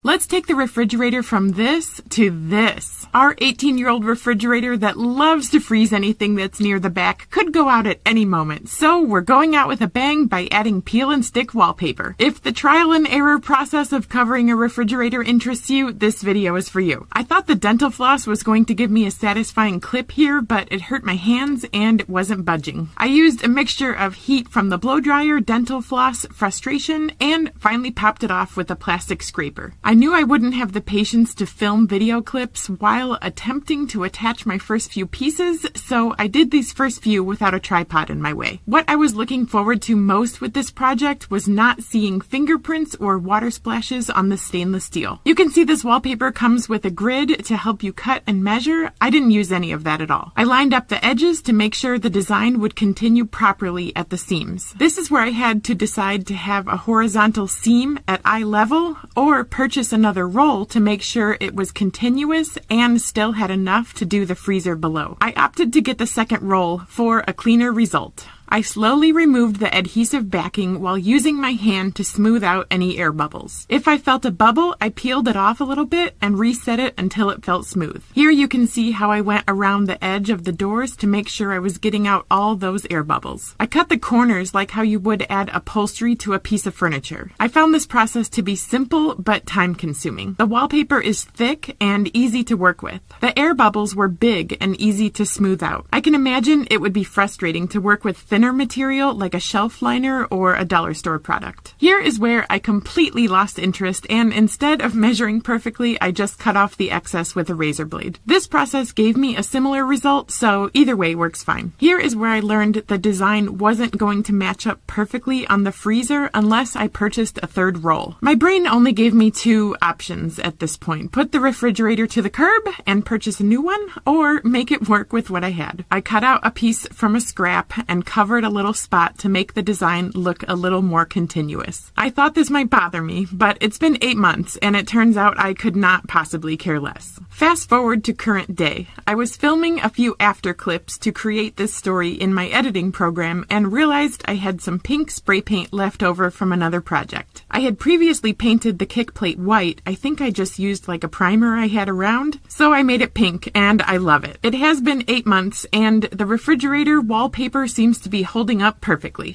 Let's take the refrigerator from this to this. Our 18-year-old refrigerator that loves to freeze anything that's near the back could go out at any moment, so we're going out with a bang by adding peel and stick wallpaper. If the trial and error process of covering a refrigerator interests you, this video is for you. I thought the dental floss was going to give me a satisfying clip here, but it hurt my hands and it wasn't budging. I used a mixture of heat from the blow dryer, dental floss, frustration, and finally popped it off with a plastic scraper. I knew I wouldn't have the patience to film video clips while attempting to attach my first few pieces, so I did these first few without a tripod in my way. What I was looking forward to most with this project was not seeing fingerprints or water splashes on the stainless steel. You can see this wallpaper comes with a grid to help you cut and measure. I didn't use any of that at all. I lined up the edges to make sure the design would continue properly at the seams. This is where I had to decide to have a horizontal seam at eye level or purchase another roll to make sure it was continuous and still had enough to do the freezer below. I opted to get the second roll for a cleaner result. I slowly removed the adhesive backing while using my hand to smooth out any air bubbles. If I felt a bubble, I peeled it off a little bit and reset it until it felt smooth. Here you can see how I went around the edge of the doors to make sure I was getting out all those air bubbles. I cut the corners like how you would add upholstery to a piece of furniture. I found this process to be simple but time-consuming. The wallpaper is thick and easy to work with. The air bubbles were big and easy to smooth out. I can imagine it would be frustrating to work with thinner material like a shelf liner or a dollar store product. Here is where I completely lost interest, and instead of measuring perfectly, I just cut off the excess with a razor blade. This process gave me a similar result, so either way works fine. Here is where I learned the design wasn't going to match up perfectly on the freezer unless I purchased a third roll. My brain only gave me two options at this point: put the refrigerator to the curb and purchase a new one, or make it work with what I had. I cut out a piece from a scrap and covered a little spot to make the design look a little more continuous. I thought this might bother me, but it's been 8 months and it turns out I could not possibly care less. Fast forward to current day. I was filming a few after clips to create this story in my editing program and realized I had some pink spray paint left over from another project. I had previously painted the kick plate white. I think I just used like a primer I had around, so I made it pink and I love it. It has been 8 months and the refrigerator wallpaper seems to be holding up perfectly.